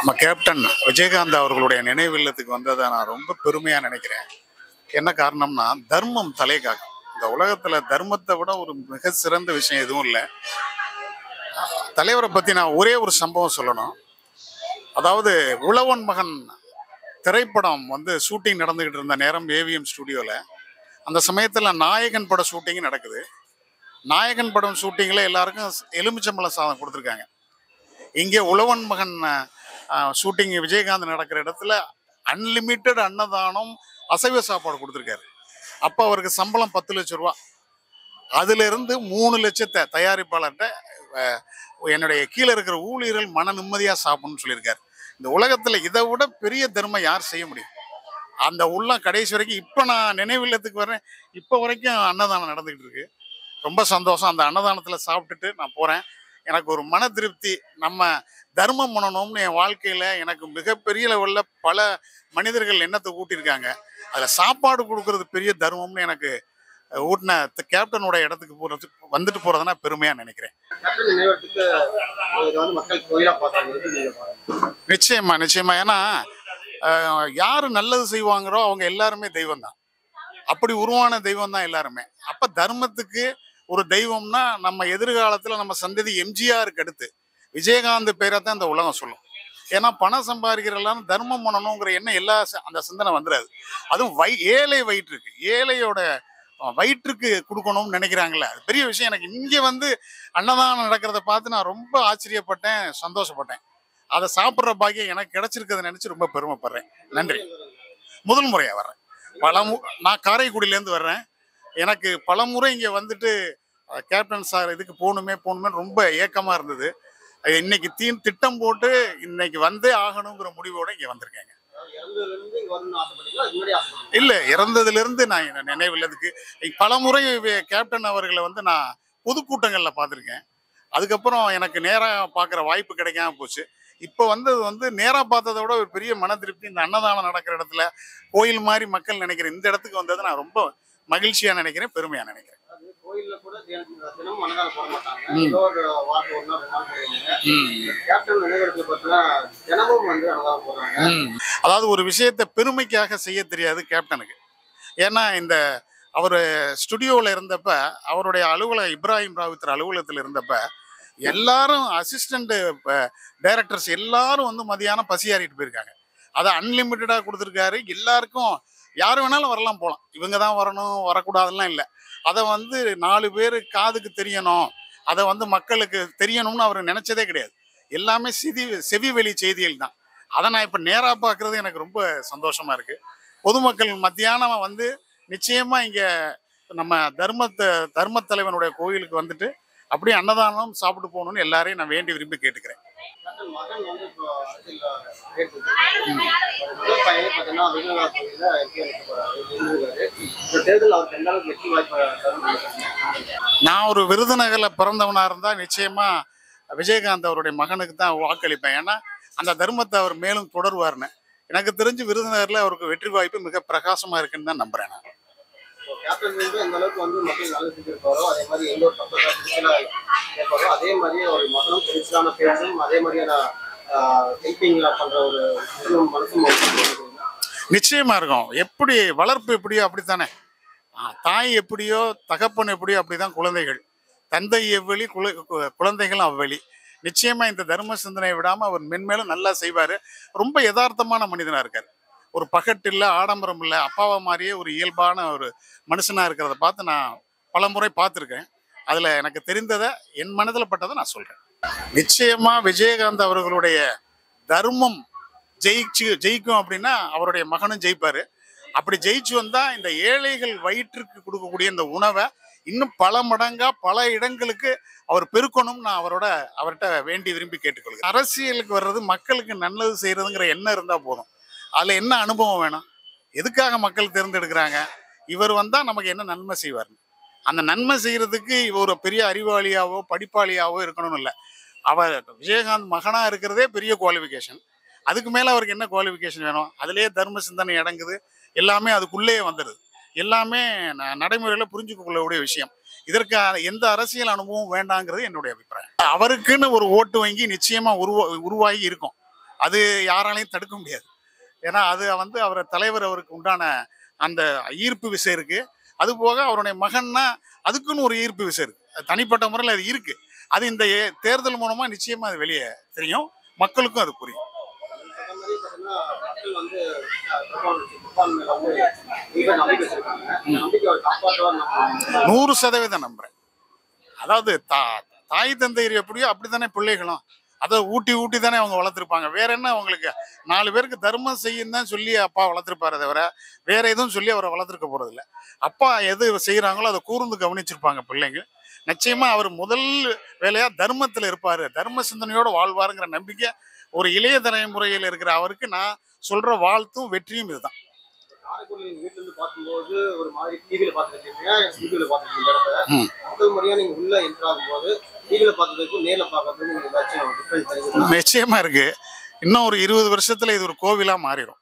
நம்ம கேப்டன் விஜயகாந்த் அவர்களுடைய நினைவு இல்லத்துக்கு வந்ததை நான் ரொம்ப பெருமையாக நினைக்கிறேன். என்ன காரணம்னா, தர்மம் தலை காக்கும். இந்த உலகத்தில் தர்மத்தை விட ஒரு மிக சிறந்த விஷயம் எதுவும் இல்லை. தலைவரை பற்றி நான் ஒரே ஒரு சம்பவம் சொல்லணும். அதாவது உழவன் மகன் திரைப்படம் ஷூட்டிங் நடந்துக்கிட்டு இருந்த நேரம் ஏவிஎம் ஸ்டுடியோவில், அந்த சமயத்தில் நாயகன் பட ஷூட்டிங் நடக்குது. நாயகன் படம் ஷூட்டிங்கில் எல்லாருக்கும் எலுமிச்சம்பழம் சாதம் கொடுத்துருக்காங்க. இங்கே உழவன் மகன் ஷூட்டிங் விஜயகாந்த் நடக்கிற இடத்துல அன்லிமிட்டெட் அன்னதானம், அசைவ சாப்பாடு கொடுத்துருக்காரு. அப்போ அவருக்கு சம்பளம் 10 லட்சம் ரூபா. அதிலிருந்து 3 லட்சத்தை தயாரிப்பாளர்கிட்ட என்னுடைய கீழே இருக்கிற ஊழியர்கள் மன நிம்மதியாக சாப்பிடணும்னு சொல்லியிருக்காரு. இந்த உலகத்தில் இதை விட பெரிய தர்மம் யார் செய்ய முடியும்? அந்த உள்ளம் கடைசி வரைக்கும், இப்போ நான் நினைவில்லத்துக்கு வரேன், இப்போ வரைக்கும் அன்னதானம் நடந்துக்கிட்டு இருக்கு. ரொம்ப சந்தோஷம். அந்த அன்னதானத்தில் சாப்பிட்டுட்டு நான் போகிறேன். எனக்கு ஒரு மன திருப்தி. நம்ம தர்மம் பண்ணணும்னு என் வாழ்க்கையில் எனக்கு மிகப்பெரிய லெவலில் பல மனிதர்கள் எண்ணத்தை ஊட்டியிருக்காங்க. அதில் சாப்பாடு கொடுக்கறது பெரிய தர்மம்னு எனக்கு ஊட்டின கேப்டனோட இடத்துக்கு வந்துட்டு போகிறதுனா பெருமையாக நினைக்கிறேன். நிச்சயமா நிச்சயமா. ஏன்னா யார் நல்லது செய்வாங்களோ அவங்க எல்லாருமே தெய்வம் தான். அப்படி உருவான தெய்வம் தான் எல்லாருமே. அப்போ தர்மத்துக்கு ஒரு தெய்வம்னா நம்ம எதிர்காலத்தில் நம்ம சந்ததி எம்ஜிஆருக்கு அடுத்து விஜயகாந்த் பேரை தான் இந்த உலகம் சொல்லும். ஏன்னா பணம் சம்பாதிக்கிறலாம் தர்மம் பண்ணணுங்கிற எண்ணம் அந்த சிந்தனை வந்துடாது. அதுவும் ஏழை வயிற்றுக்கு, ஏழையோட வயிற்றுக்கு கொடுக்கணும்னு நினைக்கிறாங்கல்ல, அது பெரிய விஷயம். எனக்கு இங்கே அன்னதானம் நடக்கிறத பார்த்து நான் ரொம்ப ஆச்சரியப்பட்டேன், சந்தோஷப்பட்டேன். அதை சாப்பிட்ற பாக்கியம் எனக்கு கிடைச்சிருக்கிறத நினச்சி ரொம்ப பெருமைப்படுறேன். நன்றி. முதல் முறையாக வர்றேன். நான் காரைக்குடியிலேருந்து வர்றேன். எனக்கு பல முறை இங்கே கேப்டன் சார் இதுக்கு போகணுமே ரொம்ப ஏக்கமாக இருந்தது. இன்னைக்கு திட்டம் போட்டு இன்னைக்கு வந்தே ஆகணுங்கிற முடிவோடு இங்கே வந்திருக்கேங்க. இல்லை, இறந்ததுலேருந்து நான் நினைவில்லதுக்கு பல முறை கேப்டன் அவர்களை நான் பொதுக்கூட்டங்களில் பார்த்துருக்கேன். அதுக்கப்புறம் எனக்கு நேராக பார்க்குற வாய்ப்பு கிடைக்காம போச்சு. இப்போ வந்தது நேராக பார்த்ததை விட ஒரு பெரிய மன திருப்தி. இந்த அன்னதானம் நடக்கிற இடத்துல கோயில் மாதிரி மக்கள் நினைக்கிறேன். இந்த இடத்துக்கு வந்தது நான் ரொம்ப மகிழ்ச்சியாக நினைக்கிறேன், பெருமையாக நினைக்கிறேன். அதாவது ஒரு விஷயத்தை பெருமைக்காக செய்ய தெரியாது கேப்டனுக்கு. ஏன்னா அவர் ஸ்டுடியோவில் இருந்தப்ப, அவருடைய அலுவலகம் இப்ராஹிம் ராவுத்தர் அலுவலகத்தில் இருந்தப்ப எல்லாரும் அசிஸ்டண்ட் டைரக்டர்ஸ் எல்லாரும் மதியானம் பசியாறிட்டு போயிருக்காங்க. அதை அன்லிமிட்டடாக கொடுத்துருக்காரு. எல்லாருக்கும் யார் வேணாலும் வரலாம் போகலாம். இவங்க தான் வரணும் வரக்கூடாதுலாம் இல்லை. அதை 4 பேர் காதுக்கு தெரியணும், அதை மக்களுக்கு தெரியணும்னு அவர் நினச்சதே கிடையாது. எல்லாமே செவி வெளி செய்திகள் தான். அதை நான் இப்போ நேராக பார்க்குறது எனக்கு ரொம்ப சந்தோஷமாக இருக்குது. பொதுமக்கள் மத்தியானம் நிச்சயமாக இங்கே நம்ம தர்ம தலைவனுடைய கோயிலுக்கு அப்படியே அன்னதானம் சாப்பிட்டு போகணும்னு எல்லாரையும் நான் வேண்டி விரும்பி கேட்டுக்கிறேன். நான் ஒரு விருதுநகர்ல பிறந்தவனா இருந்தா நிச்சயமா விஜயகாந்த் அவருடைய மகனுக்கு தான் வாக்களிப்பேன். ஏன்னா அந்த தர்மத்தை அவர் மேலும் தொடருவார்னு எனக்கு தெரிஞ்சு விருதுநகர்ல அவருக்கு வெற்றி வாய்ப்பு மிக பிரகாசமா இருக்குன்னு தான் நம்புறேன். எந்த அளவுக்கு மக்கள் நல்லது செஞ்சிருக்காரோ அதே மாதிரி எந்த ஒரு தப்பு அதே மாதிரி ஒரு மக்களும் பெருசான பேசும் அதே மாதிரியான ஹெல்பிங்ல பண்ற ஒரு மனசும் நிச்சயமா இருக்கும். எப்படி வளர்ப்பு எப்படியோ அப்படித்தானே, தாய் எப்படியோ தகப்பன் எப்படியோ அப்படிதான் குழந்தைகள். தந்தை எவ்வளி குழந்தைகளும் அவ்வளி. நிச்சயமா இந்த தர்ம சிந்தனையை விடாம அவர் மென்மேலும் நல்லா செய்வாரு. ரொம்ப யதார்த்தமான மனிதனா இருக்காரு. ஒரு பகட்டு இல்லை, ஆடம்பரம் இல்லை, அப்பாவை மாதிரியே ஒரு இயல்பான ஒரு மனுஷனா இருக்கிறத பார்த்து நான் பல முறை பார்த்துருக்கேன். அதில் எனக்கு தெரிந்ததை, என் மனதில் பட்டதை நான் சொல்கிறேன். நிச்சயமா விஜயகாந்த் அவர்களுடைய தர்மம் ஜெயிக்கும் அப்படின்னா அவருடைய மகனும் ஜெயிப்பார். அப்படி ஜெயிச்சு வந்தால் இந்த ஏழைகள் வயிற்றுக்கு கொடுக்கக்கூடிய இந்த உணவை இன்னும் பல மடங்கா பல இடங்களுக்கு அவர் பெருக்கணும்னு நான் அவர்கிட்ட வேண்டி விரும்பி கேட்டுக்கொள்கிறேன். அரசியலுக்கு வர்றது மக்களுக்கு நல்லது செய்யறதுங்கிற எண்ணம் இருந்தால் போதும். அதில் என்ன அனுபவம் வேணும்? எதுக்காக மக்கள் தேர்ந்தெடுக்கிறாங்க? இவர் வந்தால் நமக்கு என்ன நன்மை செய்வார்? அந்த நன்மை செய்கிறதுக்கு இவர் ஒரு பெரிய அறிவாளியாவோ படிப்பாளியாவோ இருக்கணும்னு இல்லை. அவர் விஜயகாந்த் மகனாக இருக்கிறதே பெரிய குவாலிஃபிகேஷன். அதுக்கு மேலே அவருக்கு என்ன குவாலிஃபிகேஷன் வேணும்? அதுலேயே தர்ம சிந்தனை அடங்குது. எல்லாமே அதுக்குள்ளேயே வந்துடுது. எல்லாமே நடைமுறையில் புரிஞ்சுக்கொள்ளக்கூடிய விஷயம். இதற்கு எந்த அரசியல் அனுபவம் வேண்டாங்கிறது என்னுடைய அபிப்பிராயம். அவருக்குன்னு ஒரு ஓட்டு வங்கி நிச்சயமாக உருவாகி இருக்கும். அது யாராலையும் தடுக்க முடியாது. ஏன்னா அது வந்து அவர் தலைவர் அவருக்கு உண்டான அந்த ஈர்ப்பு விசை இருக்கு. அது போக அவருடைய மகன்னா அதுக்குன்னு ஒரு ஈர்ப்பு விசை இருக்கு. அது தனிப்பட்ட முறையில் அது இருக்கு. அது இந்த தேர்தல் மூலமா நிச்சயமா அது வெளியே தெரியும், மக்களுக்கும் அது புரியும். சொன்ன மாதிரி பார்த்தீங்கன்னா மக்கள் வந்து துப்பான் மேல வந்து மிக நம்பிக்கை வச்சிருக்காங்க. அந்த நம்பிக்கை அவர் காப்பாற்றுவார் நம்ம 100% நம்புறேன். அதாவது தாய் தந்தையர் எப்படியோ அப்படித்தானே பிள்ளைகளும். அதை ஊட்டி ஊட்டி தானே அவங்க வளர்த்துருப்பாங்க. வேற என்ன அவங்களுக்கு 4 பேருக்கு தர்மம் செய்யும் தான் சொல்லி அப்பா வளர்த்துருப்பாரு தவிர வேற எதுவும் சொல்லி அவரை வளர்த்துருக்க போறது இல்லை. அப்பா எது செய்யறாங்களோ அதை கூர்ந்து கவனிச்சிருப்பாங்க பிள்ளைங்க. நிச்சயமா அவர் முதல் வேலையா தர்மத்துல இருப்பாரு, தர்ம சிந்தனையோட வாழ்வாருங்கிற நம்பிக்கை ஒரு இளைய தலைமுறையில் இருக்கிற அவருக்கு நான் சொல்ற வாழ்த்தும் வெற்றியும் இதுதான். காரைக்குடி வீட்டுல இருந்து பார்க்கும்போது ஒரு மாதிரி டிவியில பார்த்துருக்கீங்க, டிவியில பார்த்துருக்கீங்க இடத்த முதல் முறையா நீங்க உள்ள என்டர் ஆகும்போது டிவியில பார்த்ததுக்கும் நேர்ல பார்க்கறதுக்கும் நீங்க ஏதாச்சும் டிஃபரன்ஸ் தெரியுது? நிச்சயமா இருக்கு. இன்னும் ஒரு 20 வருஷத்துல இது ஒரு கோவிலா மாறிடும்.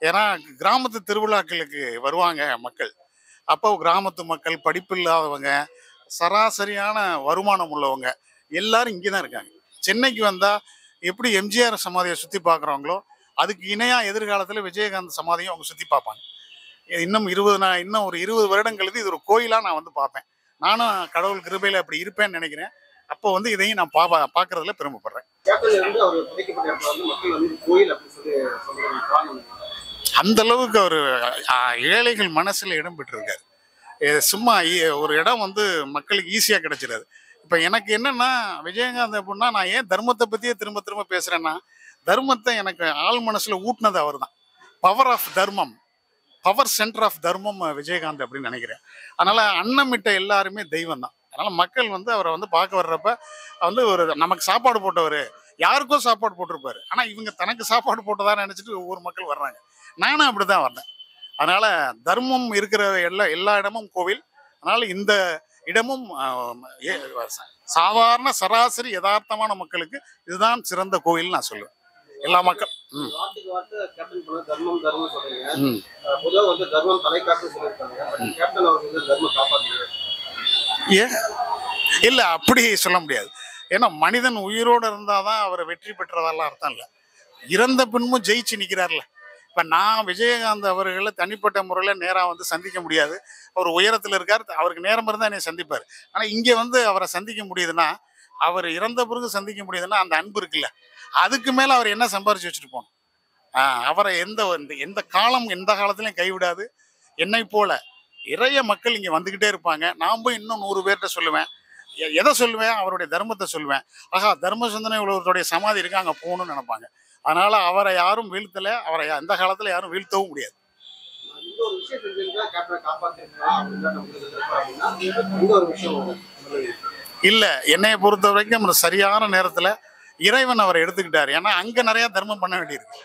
ஏன்னா கிராமத்து திருவிழாக்களுக்கு வருவாங்க மக்கள். அப்போ கிராமத்து மக்கள், படிப்பு இல்லாதவங்க, சராசரியான வருமானம் உள்ளவங்க எல்லாரும் இங்கே தான் இருக்காங்க. சென்னைக்கு வந்தா எப்படி எம்ஜிஆர் சமாதியை சுத்தி பார்க்குறவங்களோ அதுக்கு இணையா எதிர்காலத்தில் விஜயகாந்த் சமாதியும் அவங்க சுத்தி பார்ப்பாங்க. இன்னும் இன்னும் ஒரு 20 வருடங்களுக்கு இது ஒரு கோயிலா நான் வந்து பார்ப்பேன். நானும் கடவுள் கிருபையில அப்படி இருப்பேன்னு நினைக்கிறேன். அப்போ வந்து இதையும் நான் பார்க்கறதுல பெருமைப்படுறேன். கேப்டன் இருந்து அவர் புதைக்கப்பட்ட இடத்துல வந்து மக்கள் வந்து கோயில் அப்படின்னு சொல்லி சொல்றது காரணம் என்ன? அந்த அளவுக்கு அவர் ஏழைகள் மனசுல இடம் பெற்றிருக்காரு. சும்மா ஒரு இடம் வந்து மக்களுக்கு ஈஸியா கிடைச்சிடாது. இப்ப எனக்கு என்னன்னா விஜயகாந்த் அப்படின்னா நான் ஏன் தர்மத்தை பத்தியே திரும்ப திரும்ப பேசுறேன்னா, தர்மத்தை எனக்கு ஆள் மனசுல ஊட்டினது அவர் தான். பவர் ஆஃப் தர்மம், பவர் சென்டர் ஆஃப் தர்மம் விஜயகாந்த் அப்படின்னு நினைக்கிறேன். அதனால அன்னமிட்ட எல்லாருமே தெய்வம் தான். அதனால மக்கள் வந்து அவரை வந்து பார்க்க வர்றப்ப வந்து ஒரு நமக்கு சாப்பாடு போட்டவர், யாருக்கோ சாப்பாடு போட்டிருப்பாரு, ஆனா இவங்க தனக்கு சாப்பாடு போட்டதா நினைச்சிட்டு ஒவ்வொரு மக்கள் வர்றாங்க. நானும் அப்படிதான் வர்றேன். அதனால தர்மம் இருக்கிற எல்லா இடமும் கோவில். அதனால இந்த இடமும் சாதாரண சராசரி யதார்த்தமான மக்களுக்கு இதுதான் சிறந்த கோவில் நான் சொல்லுவேன். எல்லா மக்கள் வார்த்தைக்கு வார்த்தை கேப்டன் பண்ண தர்மம் தர்மம் சொல்றீங்க. பொதுவாக வந்து தர்மம் தலை காட்டுன்னு சொல்லியிருக்காங்க. கேப்டன் அவர் வந்து தர்மம் காப்பாற்றுறாரு. ஏன் இல்ல அப்படி சொல்ல முடியாது. ஏன்னா மனிதன் உயிரோடு இருந்தாதான் அவரை வெற்றி பெற்றதெல்லாம் அர்த்தம் இல்லை. இறந்த பின்பும் ஜெயிச்சு நிற்கிறார்ல. இப்ப நான் விஜயகாந்த் அவர்களை தனிப்பட்ட முறையில் நேராக வந்து சந்திக்க முடியாது. அவர் உயரத்தில் இருக்கார், அவருக்கு நேரம் இருந்தால் என்னை சந்திப்பார். ஆனால் இங்கே வந்து அவரை சந்திக்க முடியுதுன்னா, அவர் இறந்த பிறகு சந்திக்க முடியுதுன்னா அந்த அன்பு இருக்குல்ல, அதுக்கு மேலே அவர் என்ன சம்பாரிச்சு வச்சுட்டு போகணும். அவரை எந்த காலத்திலையும் கைவிடாது. என்னை போல நிறைய மக்கள் இங்கே வந்துக்கிட்டே இருப்பாங்க. நான் போய் இன்னும் 100 பேர்கிட்ட சொல்லுவேன். எதை சொல்லுவேன்? அவருடைய தர்மத்தை சொல்லுவேன். ஆகா, தர்ம சிந்தனை உள்ளவருடைய சமாதி இருக்கு, அங்கே போகணும்னு நினைப்பாங்க. அதனால அவரை யாரும் வீழ்த்தல, அவரை அந்த காலத்தில் யாரும் வீழ்த்தவும் முடியாது. ஒரு விஷயம் செஞ்சிருந்தா கேப்டனை காப்பாற்றிருக்கலாம் அப்படின்னா இந்த ஒரு விஷயம் இல்லை, என்னைய பொறுத்த வரைக்கும் நம்ம சரியான நேரத்தில் இறைவன் அவரை எடுத்துக்கிட்டாரு. ஏன்னா அங்கே நிறைய தர்மம் பண்ண வேண்டியிருக்கு.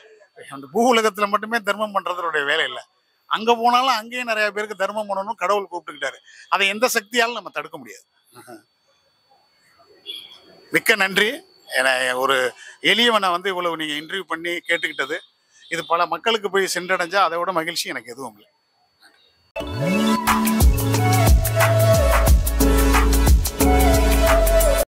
அந்த பூ உலகத்தில் மட்டுமே தர்மம் பண்ணுறதுடைய வேலை இல்லை. அங்கே போனாலும் அங்கேயும் நிறைய பேருக்கு தர்மம் பண்ணணும் கடவுள் கூப்பிட்டுக்கிட்டாரு. அதை எந்த சக்தியாலும் நம்ம தடுக்க முடியாது. மிக்க நன்றி. ஒரு எளியவனை வந்து இவ்வளவு நீங்கள் இன்டர்வியூ பண்ணி கேட்டுக்கிட்டது, இது பல மக்களுக்கு போய் சென்றடைஞ்சா அதை விட மகிழ்ச்சி எனக்கு எதுவும் இல்லை.